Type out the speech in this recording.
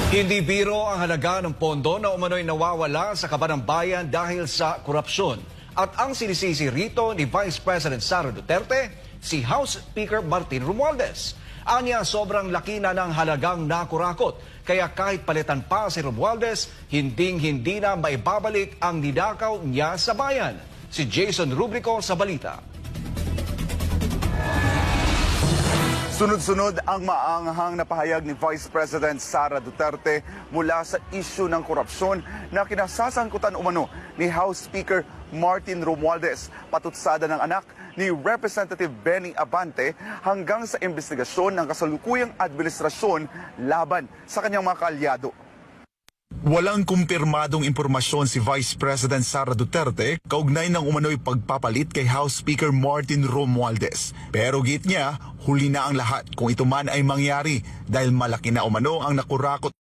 Hindi biro ang halaga ng pondo na umano'y nawawala sa kaban ng bayan dahil sa korupsyon. At ang sinisisi rito ni Vice President Sara Duterte, si House Speaker Martin Romualdez. Anya, sobrang laki na ng halagang nakurakot. Kaya kahit palitan pa si Romualdez, hindi na maibabalik ang ninakaw niya sa bayan. Si Jason Rubrico sa balita. Sunod-sunod ang maanghang na pahayag ni Vice President Sara Duterte mula sa isyu ng korupsyon na kinasasangkutan umano ni House Speaker Martin Romualdez, patutsada ng anak ni Representative Benny Abante hanggang sa investigasyon ng kasalukuyang administrasyon laban sa kanyang mga kaalyado. Walang kumpirmadong impormasyon si Vice President Sara Duterte kaugnay ng umano'y pagpapalit kay House Speaker Martin Romualdez. Pero git niya, huli na ang lahat kung ito man ay mangyari dahil malaki na umano ang nakurakot